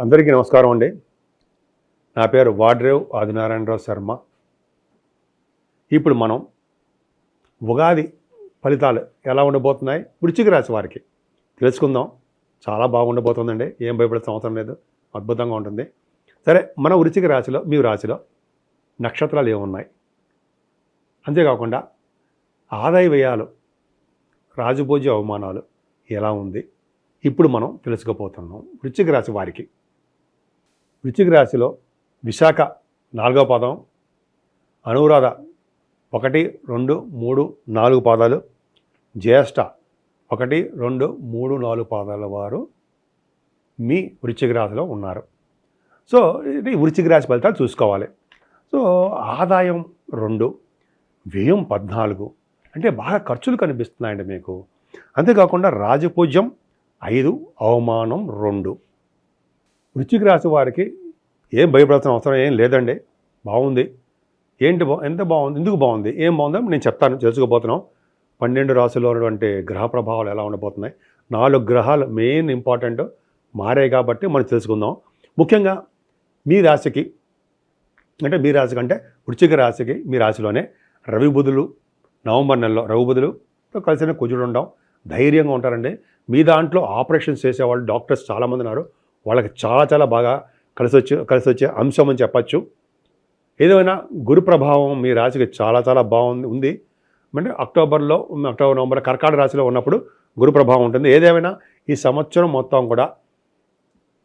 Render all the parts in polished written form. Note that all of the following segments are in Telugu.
అందరికీ నమస్కారం అండి. నా పేరు వాడ్రేవ్ ఆదినారాయణరావు శర్మ. ఇప్పుడు మనం ఉగాది ఫలితాలు ఎలా ఉండబోతున్నాయి వృశ్చిక రాశి వారికి తెలుసుకుందాం. చాలా బాగుండబోతుందండి. ఏం భయపడాల్సిన అవసరం లేదు, అద్భుతంగా ఉంటుంది. సరే, మన వృశ్చిక రాశిలో మీ రాశిలో నక్షత్రాలు ఏమున్నాయి, అంతేకాకుండా ఆదాయ వ్యయాలు, రాజభోజ్య అవమానాలు ఎలా ఉంది ఇప్పుడు మనం తెలుసుకోబోతున్నాం. వృశ్చిక రాశి వారికి వృశ్చిక రాశిలో విశాఖ 4వ పాదం, అనురాధ 1, 2, 3, 4 పాదాలు, జ్యేష్ఠ 1, 2, 3, 4 పాదాల వారు మీ వృశ్చిక రాశిలో ఉన్నారు. సో ఇది వృశ్చిక రాశి ఫలితాలు చూసుకోవాలి. సో ఆదాయం 2, వ్యయం 14, అంటే బాగా ఖర్చులు కనిపిస్తున్నాయండి మీకు. అంతేకాకుండా రాజపూజ్యం 5, అవమానం 2. వృశ్చిక రాశి వారికి ఏం భయపడాల్సిన అవసరం ఏం లేదండి. బాగుంది. ఎంత బాగుంది, ఎందుకు బాగుంది, ఏం బాగుందో నేను చెప్తాను, తెలుసుకోబోతున్నాం. 12 రాశుల్లో ఉన్నటువంటి గ్రహ ప్రభావాలు ఎలా ఉండబోతున్నాయి. 4 గ్రహాలు మెయిన్ ఇంపార్టెంట్ మారే కాబట్టి మనం తెలుసుకుందాం. ముఖ్యంగా మీ రాశికి అంటే వృశ్చిక రాశికి మీ రాశిలోనే రవి బుధులు నవంబర్ నెలలో రవి బుధులుతో కలిసిన కుజుడు ఉండడం, ధైర్యంగా ఉంటారండి. మీ దాంట్లో ఆపరేషన్స్ చేసేవాళ్ళు డాక్టర్స్ చాలామంది ఉన్నారు. వాళ్ళకి చాలా బాగా కలిసి వచ్చే అంశం అని చెప్పచ్చు. ఏదైనా గురు ప్రభావం మీ రాశికి చాలా బాగుంది. అంటే అక్టోబర్ నవంబర్ కర్కాటక రాశిలో ఉన్నప్పుడు గురు ప్రభావం ఉంటుంది. ఏదేమైనా ఈ సంవత్సరం మొత్తం కూడా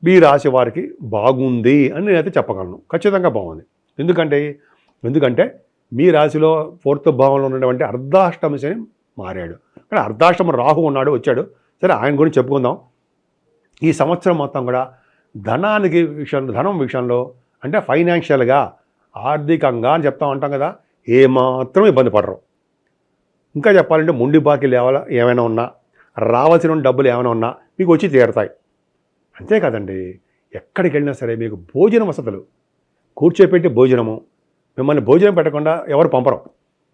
మీ రాశి వారికి బాగుంది అని నేనైతే చెప్పగలను. ఖచ్చితంగా బాగుంది. ఎందుకంటే మీ రాశిలో 4th భావంలో ఉన్నటువంటి అర్ధాష్టమ శని మారాడు. కానీ అర్ధాష్టమ రాహు వచ్చాడు. సరే, ఆయన గురించి చెప్పుకుందాం. ఈ సంవత్సరం మొత్తం కూడా ధనం విషయంలో అంటే ఫైనాన్షియల్గా, ఆర్థికంగా అని ఉంటాం కదా, ఏమాత్రం ఇబ్బంది పడరు. ఇంకా చెప్పాలంటే ముండి బాకీలు ఏమైనా ఉన్నా, రావాల్సిన డబ్బులు ఏమైనా ఉన్నా మీకు వచ్చి తీరుతాయి. అంతే కదండి, ఎక్కడికి వెళ్ళినా సరే మీకు భోజన వసతులు, కూర్చోపెట్టి భోజనము, మిమ్మల్ని భోజనం పెట్టకుండా ఎవరు పంపరు.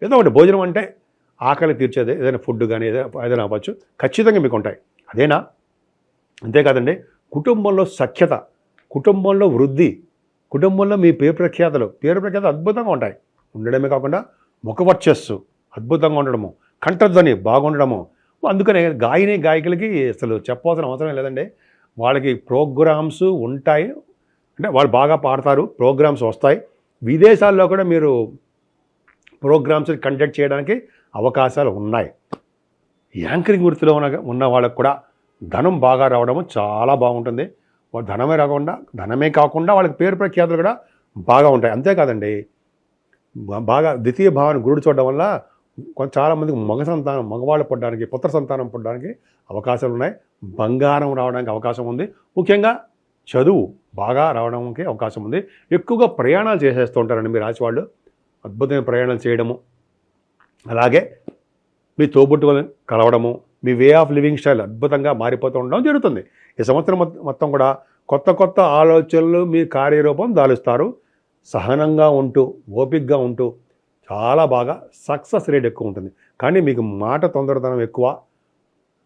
ఏదో ఒకటి భోజనం అంటే ఆకలి తీర్చేది, ఏదైనా ఫుడ్ కానీ ఏదైనా అవ్వచ్చు, ఖచ్చితంగా మీకు ఉంటాయి. అదేనా? అంతేకాదండి, కుటుంబంలో సఖ్యత, కుటుంబంలో వృద్ధి, కుటుంబంలో మీ పేరు ప్రఖ్యాతలు అద్భుతంగా ఉంటాయి. ఉండడమే కాకుండా ముఖవర్చస్సు అద్భుతంగా ఉండడము, కంఠధ్వని బాగుండడము. అందుకనే గాయకులకి అసలు చెప్పవలసిన అవసరం లేదండి. వాళ్ళకి ప్రోగ్రామ్స్ ఉంటాయి, అంటే వాళ్ళు బాగా పాడతారు, ప్రోగ్రామ్స్ వస్తాయి. విదేశాల్లో కూడా మీరు ప్రోగ్రామ్స్ కండక్ట్ చేయడానికి అవకాశాలు ఉన్నాయి. యాంకరింగ్ వృత్తిలో ఉన్న వాళ్ళకు కూడా ధనం బాగా రావడము చాలా బాగుంటుంది. ధనమే కాకుండా వాళ్ళకి పేరు ప్రఖ్యాతులు కూడా బాగా ఉంటాయి. అంతేకాదండి, బాగా ద్వితీయ భావాన్ని గురుడు చూడడం వల్ల చాలామందికి మగవాళ్ళు పుట్టడానికి, పుత్ర సంతానం పుట్టడానికి అవకాశాలు ఉన్నాయి. బంగారం రావడానికి అవకాశం ఉంది. ముఖ్యంగా చదువు బాగా రావడానికి అవకాశం ఉంది. ఎక్కువగా ప్రయాణాలు చేసేస్తూ ఉంటారండి మీ రాశి వాళ్ళు. అద్భుతమైన ప్రయాణాలు చేయడము, అలాగే మీ తోబుట్టువులను కలవడము, మీ వే ఆఫ్ లివింగ్ స్టైల్ అద్భుతంగా మారిపోతూ ఉండడం జరుగుతుంది. ఈ సంవత్సరం మొత్తం కూడా కొత్త ఆలోచనలు మీ కార్యరూపం దాలుస్తారు. సహనంగా ఉంటూ, ఓపికగా ఉంటూ చాలా బాగా సక్సెస్ రేట్ ఎక్కువ ఉంటుంది. కానీ మీకు మాట తొందరతనం ఎక్కువ,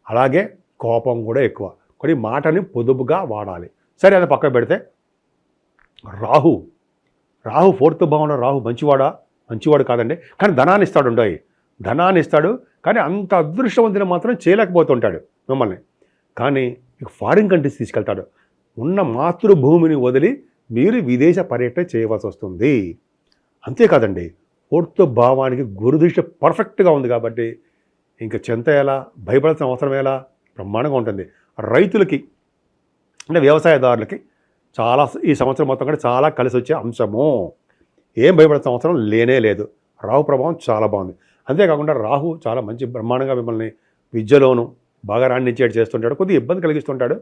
అలాగే కోపం కూడా ఎక్కువ. కొన్ని మాటని పొదుపుగా వాడాలి. సరే, అది పక్కన పెడితే రాహు 4th భావంలో రాహు మంచివాడు కాదండి. కానీ ధనాన్ని ఇస్తాడు. కానీ అంత అదృష్టవంతుని మాత్రం చేయలేకపోతుంటాడు మిమ్మల్ని. కానీ మీకు ఫారిన్ కంట్రీస్ తీసుకెళ్తాడు. ఉన్న మాతృభూమిని వదిలి మీరు విదేశ పర్యటన చేయవలసి వస్తుంది. అంతేకాదండి, 4th భావానికి గురుదృష్టి పర్ఫెక్ట్గా ఉంది కాబట్టి ఇంకా చింత ఎలా, భయపడాల్సిన అవసరం ఎలా, బ్రహ్మాండంగా ఉంటుంది. రైతులకి అంటే వ్యవసాయదారులకి ఈ సంవత్సరం మొత్తం కూడా చాలా కలిసి వచ్చే అంశము. ఏం భయపడాల్సిన అవసరం లేనే లేదు. రాహు ప్రభావం చాలా బాగుంది. అంతేకాకుండా రాహు చాలా మంచి బ్రహ్మాండంగా మిమ్మల్ని విద్యలోనూ బాగా రాణించేటి చేస్తుంటాడు. కొద్దిగా ఇబ్బంది కలిగిస్తుంటాడు.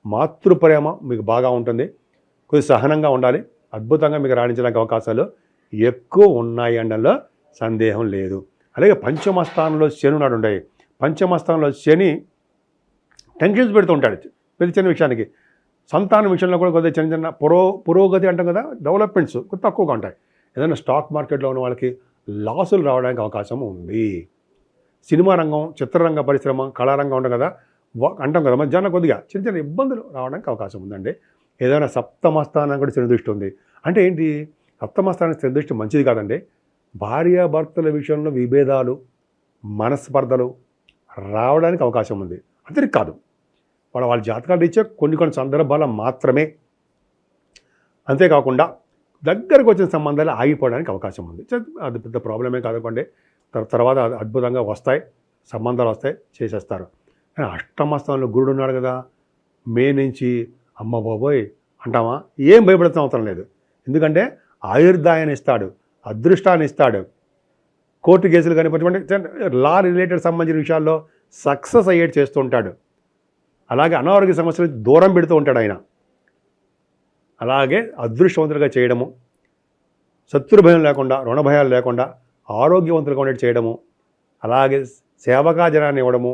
మాతృప్రేమ మీకు బాగా ఉంటుంది. కొద్దిగా సహనంగా ఉండాలి. అద్భుతంగా మీకు రాణించడానికి అవకాశాలు ఎక్కువ ఉన్నాయి అనడంలో సందేహం లేదు. అలాగే పంచమస్థానంలో శని ఉన్నాయి. పంచమస్థానంలో శని టెన్షన్స్ పెడుతూ ఉంటాడు ప్రతి చిన్న విషయానికి. సంతానం విషయంలో కూడా కొద్దిగా చిన్న పురోగతి అంటాం కదా, డెవలప్మెంట్స్ కొద్దిగా తక్కువగా ఉంటాయి. ఏదైనా స్టాక్ మార్కెట్లో ఉన్న వాళ్ళకి లాసులు రావడానికి అవకాశం ఉంది. సినిమా రంగం, చిత్రరంగ పరిశ్రమ, కళారంగం ఉంటాం కదా, అంటాం కదా, మధ్యాహ్నం కొద్దిగా చిన్న ఇబ్బందులు రావడానికి అవకాశం ఉందండి. ఏదైనా సప్తమస్థానం కూడా శని దృష్టి ఉంది అంటే ఏంటి, సప్తమస్థానానికి శని దృష్టి మంచిది కాదండి. భార్యాభర్తల విషయంలో విభేదాలు, మనస్పర్ధలు రావడానికి అవకాశం ఉంది. అందరికి కాదు, వాళ్ళ జాతకాలు ఇచ్చే కొన్ని సందర్భాలు మాత్రమే. అంతేకాకుండా దగ్గరకు వచ్చిన సంబంధాలు ఆగిపోవడానికి అవకాశం ఉంది. అది పెద్ద ప్రాబ్లమే కాదుకోండి, తర్వాత అద్భుతంగా వస్తాయి, సంబంధాలు వస్తాయి, చేసేస్తారు. కానీ అష్టమ స్థానంలో గురుడు ఉన్నాడు కదా, మే నుంచి అమ్మ బాబోయ్ అంటామా, ఏం భయపడుతున్న అవసరం లేదు. ఎందుకంటే ఆయుర్దాయాన్ని ఇస్తాడు, అదృష్టాన్ని ఇస్తాడు. కోర్టు కేసులు కానివ్వండి, లా రిలేటెడ్ సంబంధించిన విషయాల్లో సక్సెస్ అయ్యేట్ చేస్తూ ఉంటాడు. అలాగే అనారోగ్య సమస్యలు దూరం పెడుతూ ఉంటాడు ఆయన. అలాగే అదృష్టవంతులుగా చేయడము, శత్రుభయం లేకుండా, రుణభయాలు లేకుండా ఆరోగ్యవంతులుగా ఉండేది చేయడము, అలాగే సేవకాజనాన్ని ఇవ్వడము,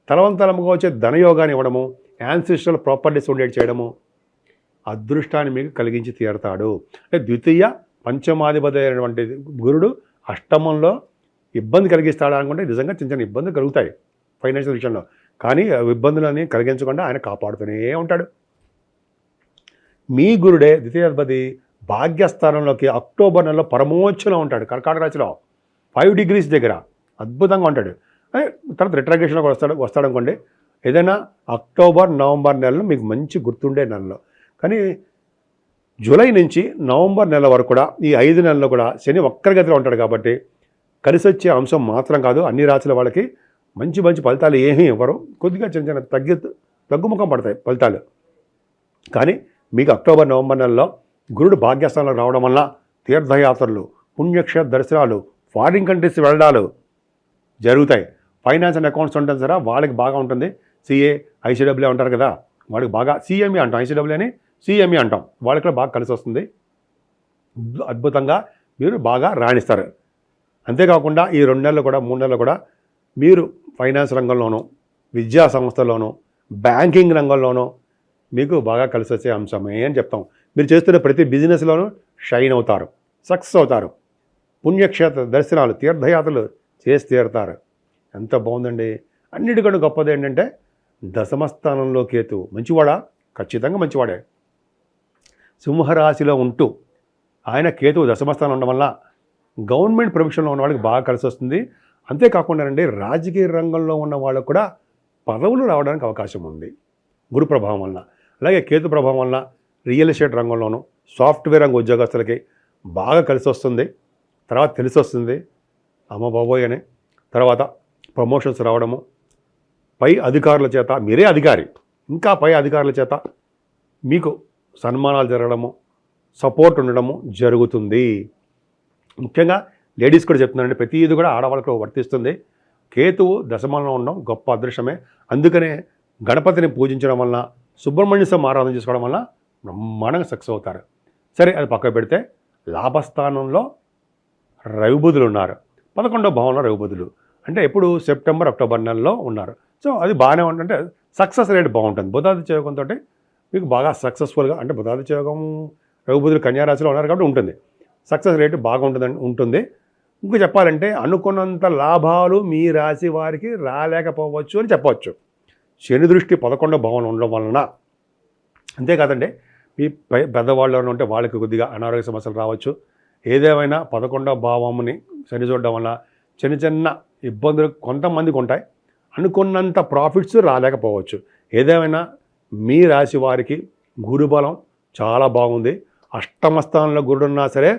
తలవంతలముగా వచ్చే ధనయోగాన్ని ఇవ్వడము, యాన్సిస్ట్రల్ ప్రాపర్టీస్ ఉండేది చేయడము, అదృష్టాన్ని మీకు కలిగించి తీరుతాడు. అంటే ద్వితీయ పంచమాధిపతి అయినటువంటి గురుడు అష్టమంలో ఇబ్బంది కలిగిస్తాడు అనుకుంటే నిజంగా చిన్న చిన్న ఇబ్బందులు కలుగుతాయి ఫైనాన్షియల్ విషయంలో. కానీ ఇబ్బందులని కలిగించకుండా ఆయన కాపాడుతూనే ఉంటాడు. మీ గురుడే ద్వితీయాధిపతి భాగ్యస్థానంలోకి అక్టోబర్ నెలలో పరమోచ్చలో ఉంటాడు, కర్కాటక రాశిలో 5 degrees దగ్గర అద్భుతంగా ఉంటాడు. తర్వాత రిట్రాగ్రేషన్లో వస్తాడు అనుకోండి. ఏదైనా అక్టోబర్ నవంబర్ నెలలో మీకు మంచి గుర్తుండే నెలలో. కానీ జూలై నుంచి నవంబర్ నెల వరకు కూడా ఈ 5 నెలల్లో కూడా శని వక్రగతిలో ఉంటాడు కాబట్టి కలిసి వచ్చే అంశం మాత్రం కాదు, అన్ని రాశుల వాళ్ళకి మంచి ఫలితాలు ఏమీ ఇవ్వరు. కొద్దిగా చిన్న తగ్గుముఖం పడతాయి ఫలితాలు. కానీ మీకు అక్టోబర్ నవంబర్ నెలలో గురుడు భాగ్యస్థానంలో రావడం వల్ల తీర్థయాత్రలు, పుణ్యక్షేత్ర దర్శనాలు, ఫారిన్ కంట్రీస్ వెళ్ళడాలు జరుగుతాయి. ఫైనాన్స్ అండ్ అకౌంట్స్ ఉంటుంది సరే, వాళ్ళకి బాగా ఉంటుంది. సిఏ, ఐసీడబ్ల్యూ అంటారు కదా, వాళ్ళకి బాగా సిఎంఈ అంటాం, ఐసీడబ్ల్యూ అని సిఎంఈ అంటాం, వాళ్ళకి కూడా బాగా కలిసి వస్తుంది. అద్భుతంగా మీరు బాగా రాణిస్తారు. అంతేకాకుండా ఈ 2 నెలలు కూడా 3 నెలలు కూడా మీరు ఫైనాన్స్ రంగంలోనూ, విద్యా సంస్థల్లోనూ, బ్యాంకింగ్ రంగంలోనూ మీకు బాగా కలిసి వచ్చే అంశమే అని చెప్తాం. మీరు చేస్తున్న ప్రతి బిజినెస్లోనూ షైన్ అవుతారు, సక్సెస్ అవుతారు. పుణ్యక్షేత్ర దర్శనాలు, తీర్థయాత్రలు చేసి తీరుతారు. ఎంత బాగుందండి. అన్నిటికంటే గొప్పది ఏంటంటే దశమస్థానంలో కేతు మంచివాడా, ఖచ్చితంగా మంచివాడే. సింహరాశిలో ఉంటూ ఆయన కేతువు దశమస్థానం ఉండడం వల్ల గవర్నమెంట్ ప్రొఫెషన్లో ఉన్న వాళ్ళకి బాగా కలిసి వస్తుంది. అంతేకాకుండా రాజకీయ రంగంలో ఉన్న వాళ్ళకు కూడా పదవులు రావడానికి అవకాశం ఉంది గురు ప్రభావం వలన. అలాగే కేతు ప్రభావం వలన రియల్ ఎస్టేట్ రంగంలోనూ, సాఫ్ట్వేర్ రంగ ఉద్యోగస్తులకి బాగా కలిసి వస్తుంది. తర్వాత తెలిసి వస్తుంది అమ్మ బాబోయ్ అని. తర్వాత ప్రమోషన్స్ రావడము, పై అధికారుల చేత, మీరే అధికారి, ఇంకా పై అధికారుల చేత మీకు సన్మానాలు జరగడము, సపోర్ట్ ఉండడము జరుగుతుంది. ముఖ్యంగా లేడీస్ కూడా చెప్తున్నారంటే ప్రతిదీ కూడా ఆడవాళ్ళకు వర్తిస్తుంది. కేతువు దశమంలో ఉండడం గొప్ప అదృష్టమే. అందుకనే గణపతిని పూజించడం వలన, సుబ్రహ్మణ్య స్వామి ఆరాధన చేసుకోవడం వలన బ్రహ్మాండంగా సక్సెస్ అవుతారు. సరే, అది పక్కకు పెడితే లాభస్థానంలో రవిబుధులు ఉన్నారు. 11వ భావంలో రవిబుధులు అంటే ఎప్పుడు సెప్టెంబర్ అక్టోబర్ నెలలో ఉన్నారు. సో అది బాగానే ఉంటుంది, సక్సెస్ రేట్ బాగుంటుంది. బుధాదిత్య యోగంతో మీకు బాగా సక్సెస్ఫుల్గా, అంటే బుధాదిత్య యోగం రవిబుధులు కన్యారాశిలో ఉన్నారు కాబట్టి ఉంటుంది, సక్సెస్ రేటు బాగా ఉంటుంది. ఇంకా చెప్పాలంటే అనుకున్నంత లాభాలు మీ రాశి వారికి రాలేకపోవచ్చు అని చెప్పవచ్చు. శని దృష్టి 11వ భావంలో ఉండడం వలన. అంతేకాదండి, మీ పెద్దవాళ్ళు ఉంటే వాళ్ళకి కొద్దిగా అనారోగ్య సమస్యలు రావచ్చు. ఏదేమైనా 11వ భావంని శని చూడడం వల్ల చిన్న ఇబ్బందులు కొంతమందికి ఉంటాయి. అనుకున్నంత ప్రాఫిట్స్ రాలేకపోవచ్చు. ఏదేమైనా మీ రాశి వారికి గురుబలం చాలా బాగుంది. అష్టమ స్థానంలో గురుడున్నా సరే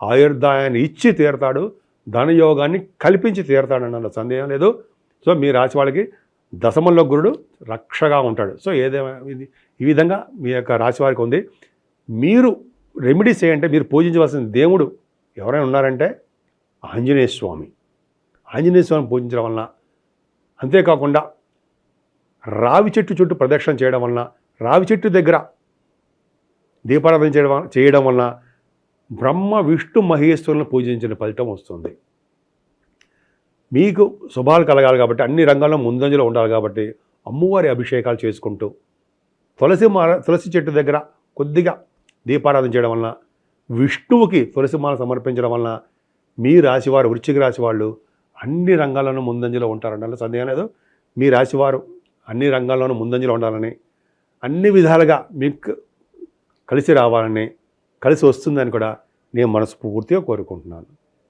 ఆయుర్దాయాన్ని ఇచ్చి తీరుతాడు, ధనయోగాన్ని కల్పించి తీరుతాడన్న సందేహం లేదు. సో మీ రాశి వాళ్ళకి దశమంలో గురుడు రక్షగా ఉంటాడు. సో ఏదేమైనా ఈ విధంగా మీ యొక్క రాశి వారికి ఉంది. మీరు రెమెడీస్ ఏంటంటే, మీరు పూజించవలసిన దేవుడు ఎవరైనా ఉన్నారంటే ఆంజనేయ స్వామి. ఆంజనేయ స్వామిని పూజించడం వలన, అంతేకాకుండా రావి చెట్టు చుట్టూ ప్రదక్షిణ చేయడం వలన, రావి చెట్టు దగ్గర దీపారాధన చేయడం వలన బ్రహ్మ విష్ణు మహేశ్వరులను పూజించిన ఫలితం వస్తుంది. మీకు శుభాలు కలగాలి కాబట్టి, అన్ని రంగాల్లో ముందంజలో ఉండాలి కాబట్టి అమ్మవారి అభిషేకాలు చేసుకుంటూ తులసి చెట్టు దగ్గర కొద్దిగా దీపారాధన చేయడం వలన, విష్ణువుకి తులసిమాల సమర్పించడం వలన మీ రాశివారు, వృశ్చిక రాశి వాళ్ళు అన్ని రంగాల్లోనూ ముందంజలో ఉంటారన్న సందేహం లేదు. మీ రాశివారు అన్ని రంగాల్లోనూ ముందంజలో ఉండాలని, అన్ని విధాలుగా మీకు కలిసి రావాలని, కలిసి వస్తుందని కూడా నేను మనస్ఫూర్తిగా కోరుకుంటున్నాను.